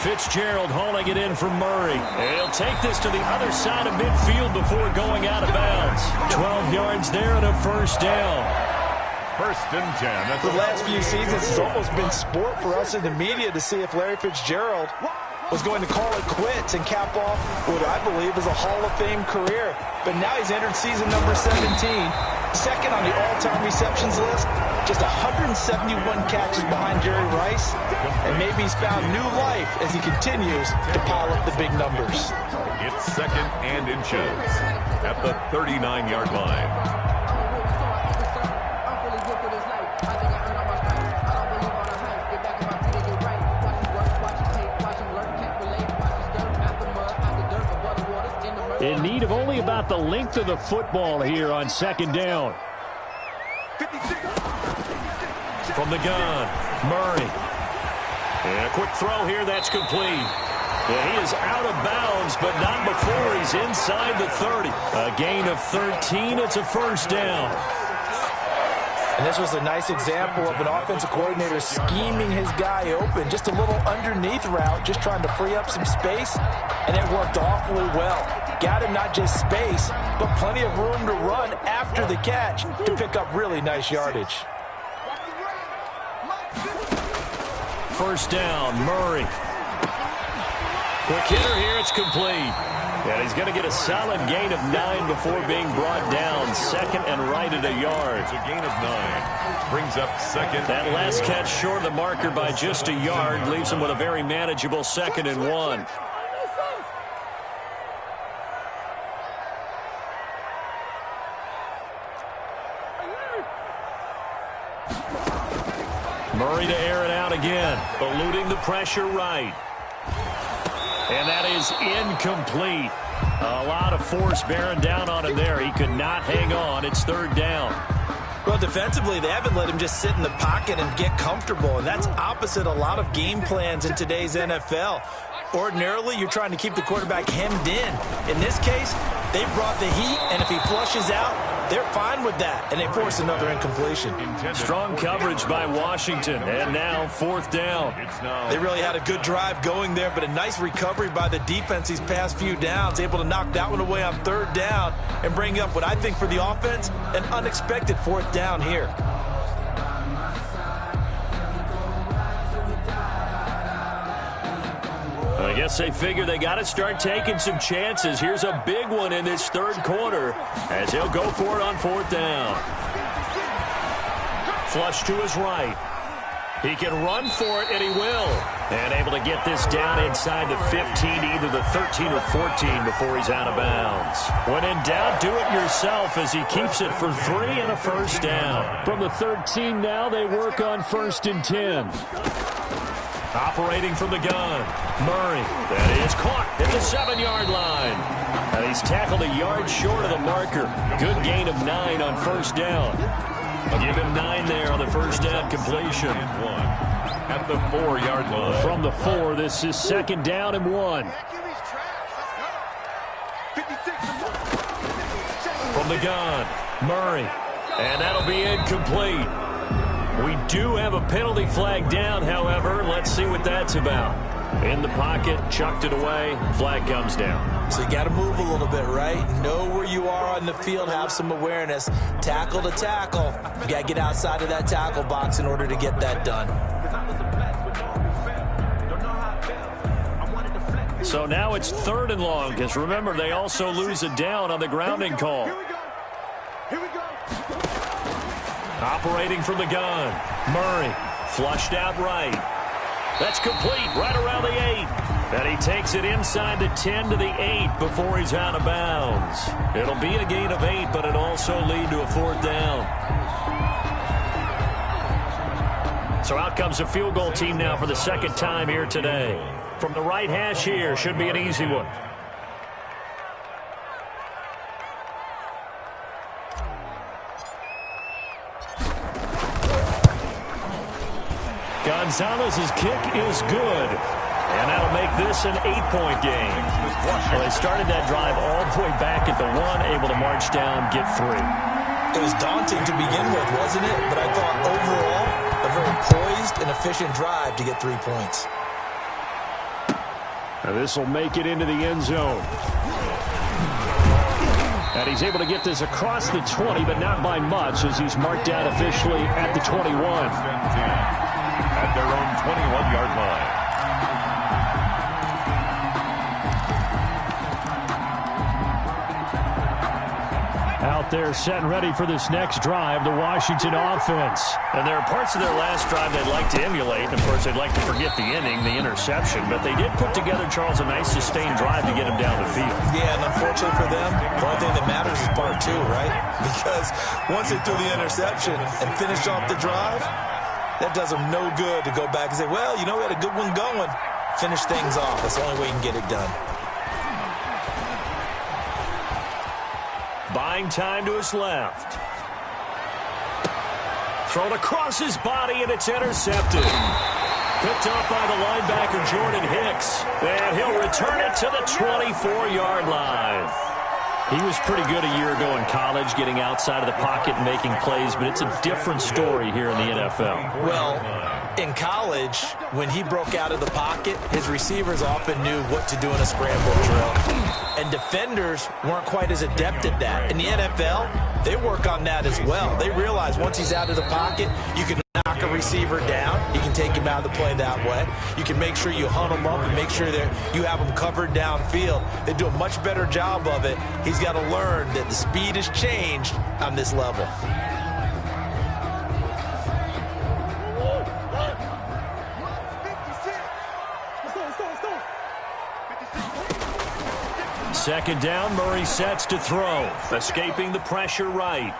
Fitzgerald hauling it in from Murray. And he'll take this to the other side of midfield before going out of bounds. 12 yards there and a first down. First and 10. The last few seasons has almost been sport for us in the media to see if Larry Fitzgerald was going to call it quits and cap off what I believe is a Hall of Fame career. But now he's entered season number 17, second on the all-time receptions list, just 171 catches behind Jerry Rice, and maybe he's found new life as he continues to pile up the big numbers. It's second and inches at the 39-yard line. In need of only about the length of the football here on second down. From the gun, Murray. And a quick throw here, that's complete. Yeah, he is out of bounds, but not before he's inside the 30. A gain of 13, it's a first down. And this was a nice example of an offensive coordinator scheming his guy open. Just a little underneath route, just trying to free up some space, and it worked awfully well. Got him not just space, but plenty of room to run after the catch to pick up really nice yardage. First down, Murray. Quick hitter here, it's complete. And he's going to get a solid gain of 9 before being brought down. Second and right at a yard. It's a gain of 9. Brings up second. That last catch short of the marker by just a yard leaves him with a very manageable second and 1. Murray to air it out again, eluding the pressure right. And that is incomplete. A lot of force bearing down on him there. He could not hang on. It's third down. Well, defensively, they haven't let him just sit in the pocket and get comfortable, and that's opposite a lot of game plans in today's NFL. Ordinarily, you're trying to keep the quarterback hemmed in. In this case, they brought the heat, and if he flushes out, they're fine with that, and they force another incompletion. Strong coverage by Washington, and now fourth down. They really had a good drive going there, but a nice recovery by the defense these past few downs, able to knock that one away on third down and bring up what I think for the offense, an unexpected fourth down here. I guess they figure they got to start taking some chances. Here's a big one in this third quarter as he'll go for it on fourth down. Flush to his right. He can run for it, and he will. And able to get this down inside the 15, either the 13 or 14 before he's out of bounds. When in doubt, do it yourself as he keeps it for 3 and a first down. From the 13 now, they work on first and 10. Operating from the gun, Murray. That is caught at the 7-yard line. And he's tackled a yard short of the marker. Good gain of 9 on first down. I'll give him 9 there on the first down completion. And 1 at the 4-yard line. From the 4, this is second down and 1. From the gun, Murray. And that'll be incomplete. We do have a penalty flag down, however. Let's see what that's about. In the pocket, chucked it away, flag comes down. So you got to move a little bit, right? Know where you are on the field, have some awareness. Tackle to tackle. You got to get outside of that tackle box in order to get that done. So now it's third and long, because remember, they also lose a down on the grounding call. Here we go. Operating from the gun, Murray, flushed out right. That's complete, right around the 8. And he takes it inside the 10 to the 8 before he's out of bounds. It'll be a gain of 8, but it'll also lead to a fourth down. So out comes a field goal team now for the second time here today. From the right hash here, should be an easy one. Gonzalez's kick is good. And that'll make this an 8-point game. Well, they started that drive all the way back at the 1, able to march down, get 3. It was daunting to begin with, wasn't it? But I thought overall, a very poised and efficient drive to get 3 points. Now this will make it into the end zone. And he's able to get this across the 20, but not by much, as he's marked down officially at the 21. At their own 21-yard line. Out there set and ready for this next drive, the Washington offense. And there are parts of their last drive they'd like to emulate. And, of course, they'd like to forget the inning, the interception. But they did put together, Charles, a nice sustained drive to get him down the field. Yeah, and unfortunately for them, the only thing that matters is part 2, right? Because once they threw the interception and finished off the drive, that does them no good to go back and say, well, you know, we had a good one going. Finish things off. That's the only way you can get it done. Buying time to his left. Thrown across his body, and it's intercepted. Picked off by the linebacker, Jordan Hicks. And he'll return it to the 24-yard line. He was pretty good a year ago in college, getting outside of the pocket and making plays, but it's a different story here in the NFL. Well, in college, when he broke out of the pocket, his receivers often knew what to do in a scramble drill. And defenders weren't quite as adept at that. In the NFL, they work on that as well. They realize once he's out of the pocket, you can knock a receiver down. You can take him out of the play that way. You can make sure you hunt him up and make sure that you have him covered downfield. They do a much better job of it. He's got to learn that the speed has changed on this level. Second down, Murray sets to throw. Escaping the pressure right.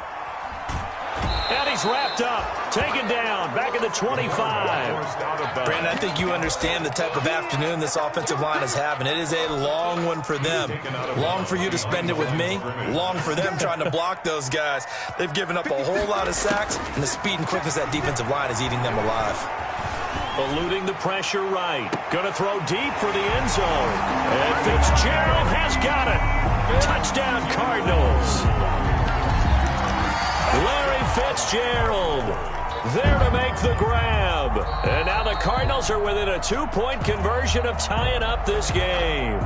And he's wrapped up. Taken down. Back at the 25. Brandon, I think you understand the type of afternoon this offensive line is having. It is a long one for them. Long for you to spend it with me. Long for them trying to block those guys. They've given up a whole lot of sacks, and the speed and quickness of that defensive line is eating them alive. Eluding the pressure right. Going to throw deep for the end zone. And Fitzgerald has got it. Touchdown, Cardinals. Larry Fitzgerald there to make the grab. And now the Cardinals are within a 2-point conversion of tying up this game.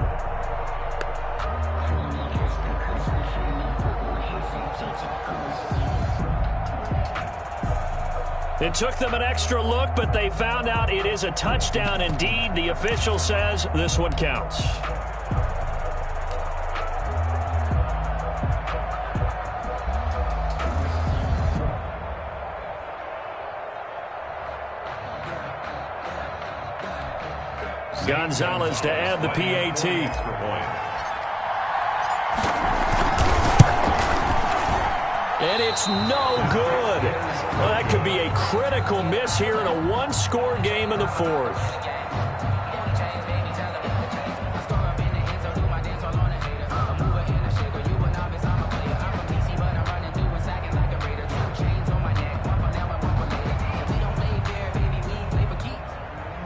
It took them an extra look, but they found out it is a touchdown indeed. The official says this one counts. Gonzalez to add the PAT. And it's no good. Well, that could be a critical miss here in a one-score game in the fourth.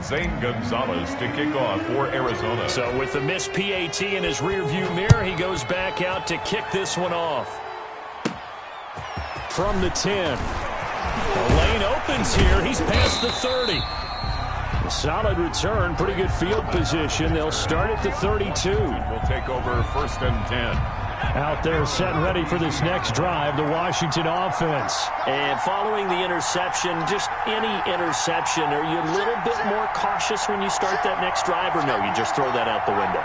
Zane Gonzalez to kick off for Arizona. So with the missed PAT in his rearview mirror, he goes back out to kick this one off. From the 10. The lane opens here. He's past the 30. A solid return. Pretty good field position. They'll start at the 32. We'll take over 1st and 10. Out there set and ready for this next drive, the Washington offense. And following the interception, just any interception, are you a little bit more cautious when you start that next drive, or no, you just throw that out the window?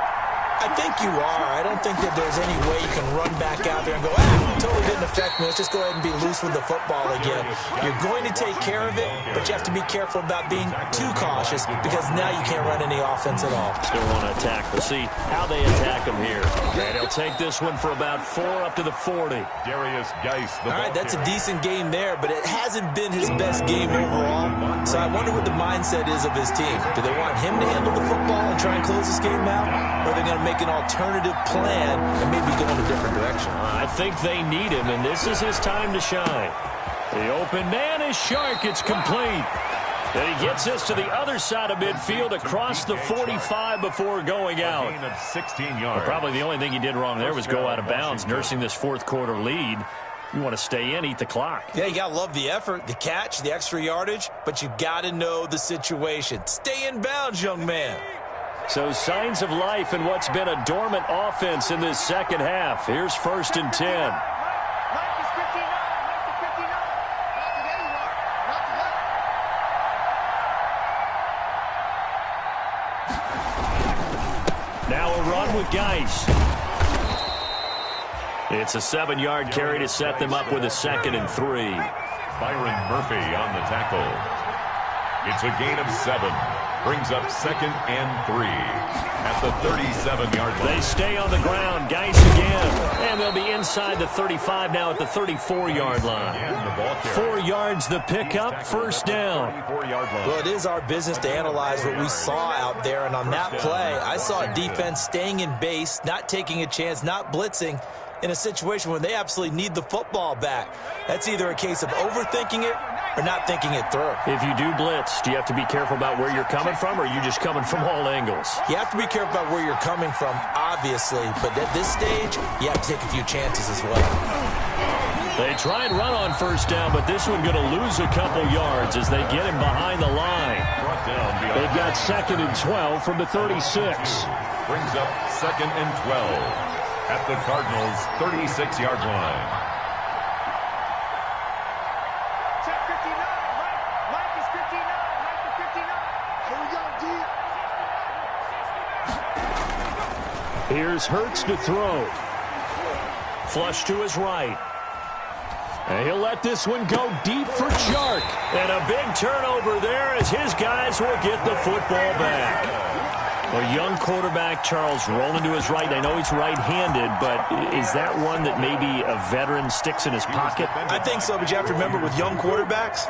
I think you are. I don't think that there's any way you can run back out there and go, totally didn't affect me. Let's just go ahead and be loose with the football again. You're going to take care of it, but you have to be careful about being too cautious because now you can't run any offense at all. Still want to attack. We'll see how they attack him here. And he'll take this one for about 4 up to the 40. Darius Geis, the all right, that's a decent game there, but it hasn't been his best game overall. So I wonder what the mindset is of his team. Do they want him to handle the football and try and close this game out? Or are they going to make an alternative plan and maybe go in a different direction? I think they need him, and this is his time to shine. The open man is Shark. It's complete. And he gets this to the other side of midfield across the 45 before going out. Gain of 16 yards. Well, probably the only thing he did wrong there was go out of bounds, nursing this fourth quarter lead. You want to stay in, eat the clock. Yeah, you got to love the effort, the catch, the extra yardage, but you got to know the situation. Stay in bounds, young man. So signs of life in what's been a dormant offense in this second half. Here's 1st and 10. Now a run with Geis. It's a 7-yard carry to set them up with a 2nd and 3. Byron Murphy on the tackle. It's a gain of 7. Brings up 2nd and 3 at the 37-yard line. They stay on the ground. Geis again. And they'll be inside the 35 now at the 34-yard line. 4 yards the pickup, 1st down. Well, it is our business to analyze what we saw out there. And on that play, I saw a defense staying in base, not taking a chance, not blitzing in a situation when they absolutely need the football back. That's either a case of overthinking it or not thinking it through. If you do blitz, do you have to be careful about where you're coming from, or are you just coming from all angles? You have to be careful about where you're coming from, obviously, but at this stage, you have to take a few chances as well. They try and run on 1st down, but this one going to lose a couple yards as they get him behind the line. They've got 2nd and 12 from the 36. Brings up 2nd and 12 at the Cardinals' 36-yard line. Here's Hurts to throw. Flush to his right. And he'll let this one go deep for Shark. And a big turnover there as his guys will get the football back. A young quarterback, Charles, rolling to his right. I know he's right-handed, but is that one that maybe a veteran sticks in his pocket? I think so, but you have to remember with young quarterbacks,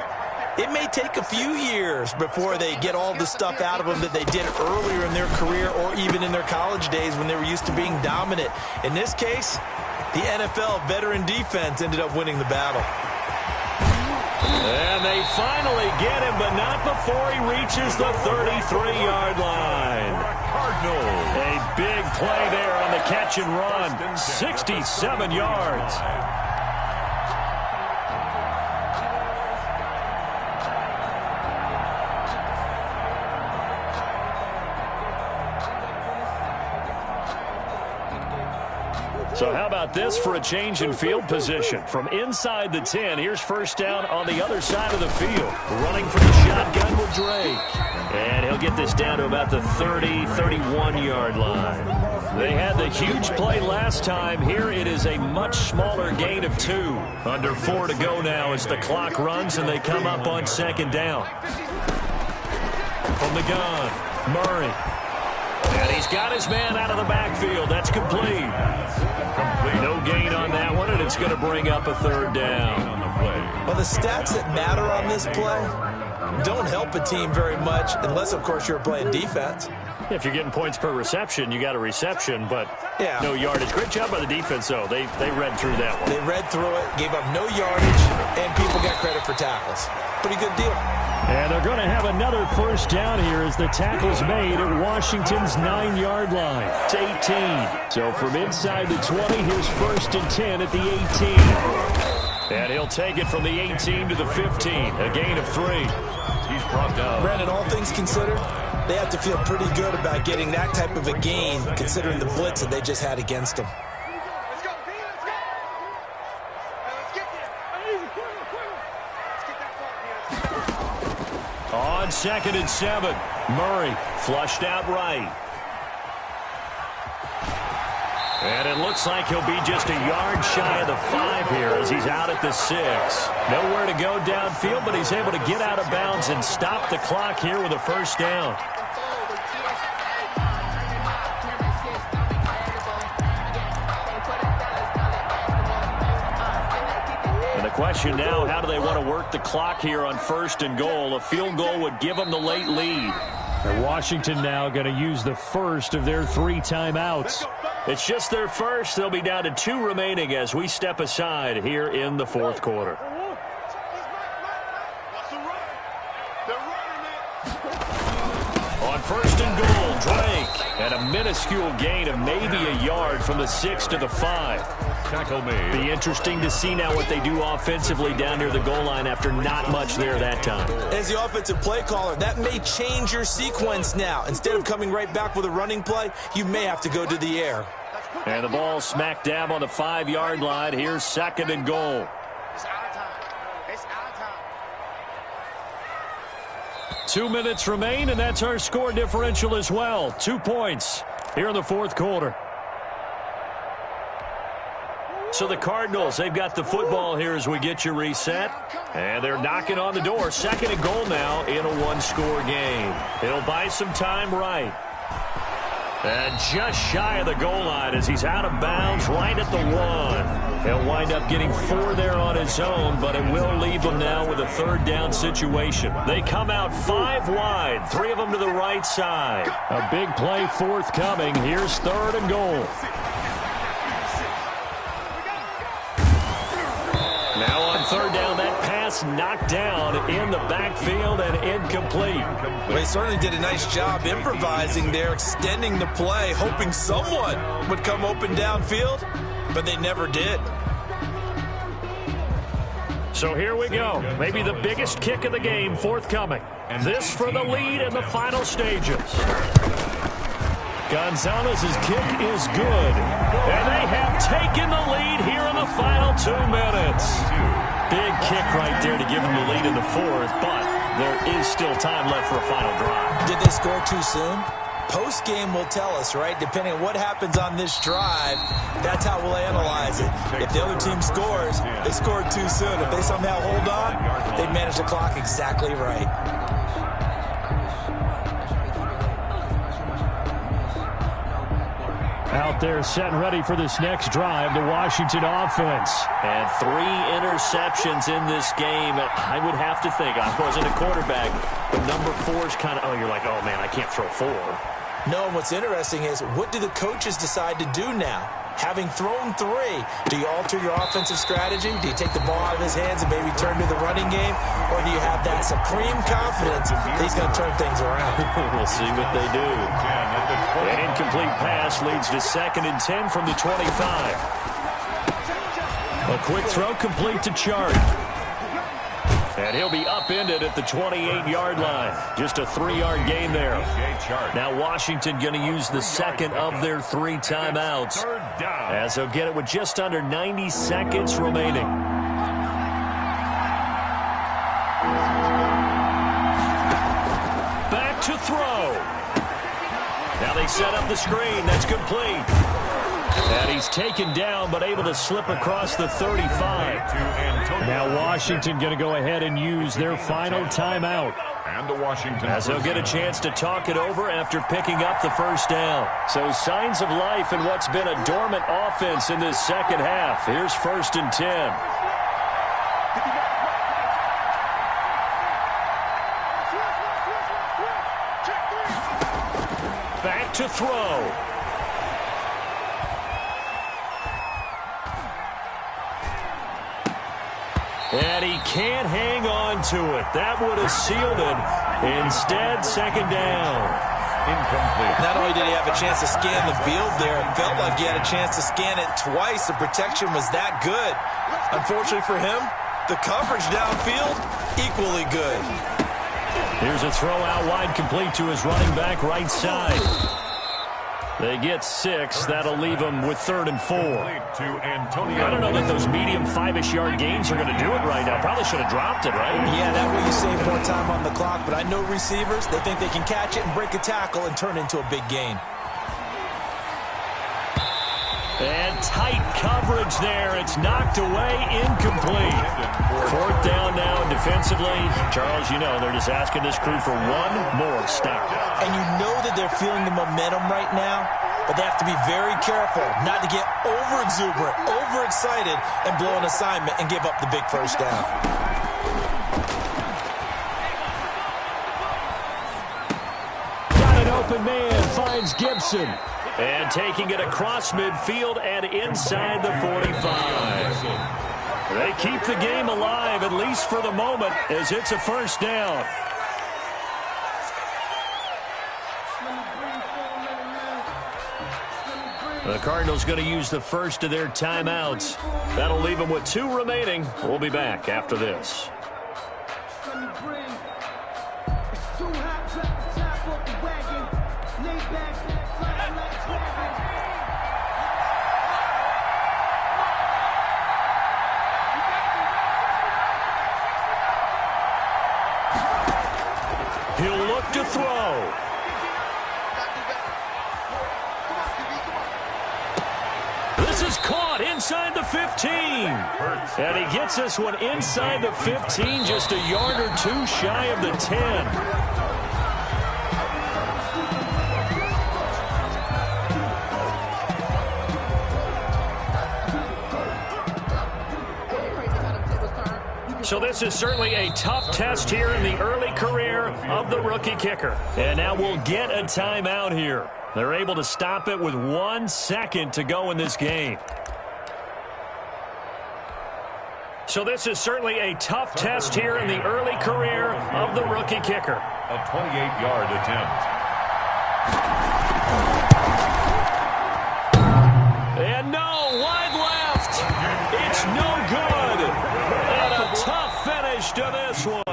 it may take a few years before they get all the stuff out of them that they did earlier in their career or even in their college days when they were used to being dominant. In this case, the NFL veteran defense ended up winning the battle. And they finally get him, but not before he reaches the 33-yard line. Cardinals. A big play there on the catch and run. 67 yards. So how about this for a change in field position? From inside the 10, here's 1st down on the other side of the field. Running from the shotgun with Drake. And he'll get this down to about the 30, 31-yard line. They had the huge play last time. Here it is a much smaller gain of 2. Under 4 to go now as the clock runs and they come up on 2nd down. From the gun, Murray. And he's got his man out of the backfield. That's complete. No gain on that one, and it's going to bring up a 3rd down. Well, the stats that matter on this play don't help a team very much unless, of course, you're playing defense. If you're getting points per reception, you got a reception, but no yardage. Great job by the defense, though. They read through that one. They read through it, gave up no yardage, and people got credit for tackles. Pretty good deal. And they're going to have another 1st down here as the tackle's made at Washington's 9-yard line. It's 18. So from inside the 20, here's 1st and 10 at the 18. And he'll take it from the 18 to the 15. A gain of 3. He's brought down. Brandon, all things considered, they have to feel pretty good about getting that type of a gain considering the blitz that they just had against them. On 2nd and 7, Murray flushed out right. And it looks like he'll be just a yard shy of the 5 here as he's out at the 6. Nowhere to go downfield, but he's able to get out of bounds and stop the clock here with a first down. And the question now, how do they want to work the clock here on 1st and goal? A field goal would give them the late lead. And Washington now going to use the first of their 3 timeouts. It's just their first. They'll be down to 2 remaining as we step aside here in the 4th quarter. On 1st and goal, Drake. And a minuscule gain of maybe a yard from the 6 to the 5. Tackle made. Be interesting to see now what they do offensively down near the goal line after not much there that time. As the offensive play caller, that may change your sequence now. Instead of coming right back with a running play, you may have to go to the air. And the ball smack dab on the 5-yard line. Here's 2nd and goal. It's out of time. It's out of time. 2 minutes remain, and that's our score differential as well. 2 points here in the 4th quarter. So the Cardinals, they've got the football here as we get you reset. And they're knocking on the door. 2nd and goal now in a 1-score game. It'll buy some time right. And just shy of the goal line as he's out of bounds right at the 1. He'll wind up getting 4 there on his own, but it will leave him now with a 3rd down situation. They come out 5 wide, 3 of them to the right side. A big play forthcoming. Here's 3rd and goal. Now on 3rd down, that pass knocked down in the backfield and incomplete. Well, they certainly did a nice job improvising there, extending the play, hoping someone would come open downfield, but they never did. So here we go. Maybe the biggest kick of the game forthcoming. This for the lead in the final stages. Gonzalez's kick is good. And they have taken the lead here in the final 2 minutes. Big kick right there to give them the lead in the 4th, but there is still time left for a final drive. Did they score too soon? Post-game will tell us, right? Depending on what happens on this drive, that's how we'll analyze it. If the other team scores, they scored too soon. If they somehow hold on, they manage the clock exactly right. Out there set and ready for this next drive, the Washington offense. And 3 interceptions in this game. I would have to think, I wasn't a quarterback, but number 4 is kind of, oh, you're like, oh, man, I can't throw 4. No, and what's interesting is, what do the coaches decide to do now? Having thrown 3, do you alter your offensive strategy? Do you take the ball out of his hands and maybe turn to the running game? Or do you have that supreme confidence that he's going to turn things around? We'll see what they do. An incomplete pass leads to 2nd and 10 from the 25. A quick throw complete to Chart. And he'll be upended at the 28-yard line. Just a 3-yard gain there. Now Washington going to use the 2nd of their 3 timeouts, as they'll get it with just under 90 seconds remaining. Back to throw. Now they set up the screen. That's complete. And he's taken down, but able to slip across the 35. Now Washington going to go ahead and use their final timeout. And the Washington as they'll get a chance to talk it over after picking up the 1st down. So signs of life in what's been a dormant offense in this 2nd half. Here's 1st and 10. Back to throw. And he can't hang on to it. That would have sealed it. Instead, 2nd down. incomplete. Not only did he have a chance to scan the field there, it felt like he had a chance to scan it twice. The protection was that good. Unfortunately for him, the coverage downfield, equally good. Here's a throw out wide, complete to his running back right side. They get 6. That'll leave them with 3rd and 4. I don't know that those medium 5-ish yard gains are going to do it right now. Probably should have dropped it, right? Yeah, that way you save more time on the clock. But I know receivers, they think they can catch it and break a tackle and turn it into a big gain. And tight coverage there. It's knocked away, incomplete. Fourth down now defensively. Charles, you know, they're just asking this crew for one more stop. And you know that they're feeling the momentum right now, but they have to be very careful not to get over-exuberant, over-excited, and blow an assignment and give up the big first down. Got an open man, finds Gibson. And taking it across midfield and inside the 45. They keep the game alive, at least for the moment, as it's a first down. The Cardinals going to use the first of their timeouts. That'll leave them with 2 remaining. We'll be back after this. He'll look to throw. This is caught inside the 15. And he gets this one inside the 15, just a yard or 2 shy of the 10. So this is certainly a tough test here in the early career of the rookie kicker. And now we'll get a timeout here. They're able to stop it with 1 second to go in this game. So this is certainly a tough test here in the early career of the rookie kicker. A 28-yard attempt. And no, wide left. It's no good. And a tough finish to this one.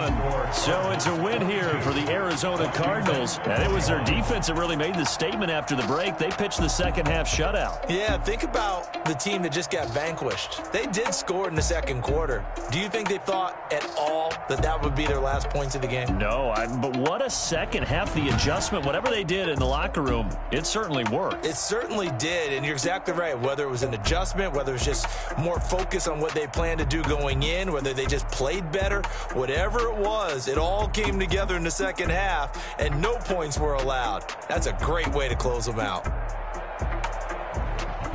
So it's a win here for the Arizona Cardinals. And it was their defense that really made the statement after the break. They pitched the second half shutout. Yeah, think about the team that just got vanquished. They did score in the second quarter. Do you think they thought at all that that would be their last points of the game? No, but what a second half. The adjustment, whatever they did in the locker room, it certainly worked. It certainly did, and you're exactly right. Whether it was an adjustment, whether it was just more focus on what they planned to do going in, whether they just played better, whatever it was, it all came together in the second half, and no points were allowed. That's a great way to close them out.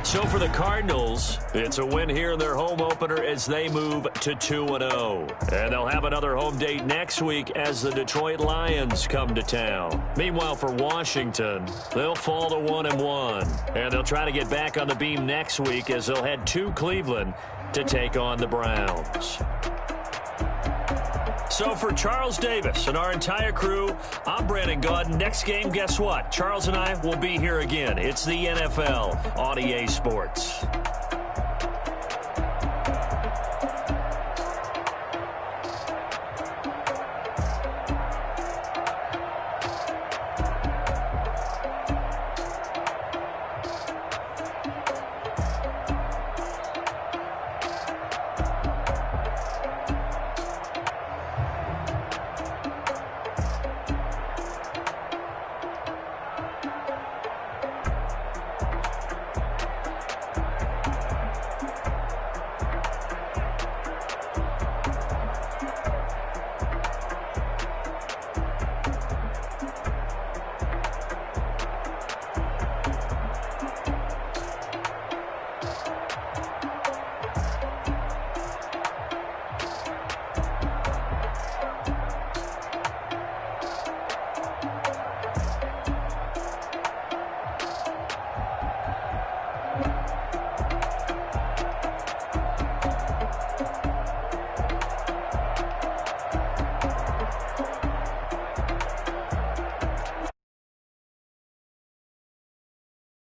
So for the Cardinals, it's a win here in their home opener as they move to 2-0. And they'll have another home date next week as the Detroit Lions come to town. Meanwhile, for Washington, they'll fall to 1-1. And they'll try to get back on the beam next week as they'll head to Cleveland to take on the Browns. So for Charles Davis and our entire crew, I'm Brandon Gaudin. Next game, guess what? Charles and I will be here again. It's the NFL on EA Sports.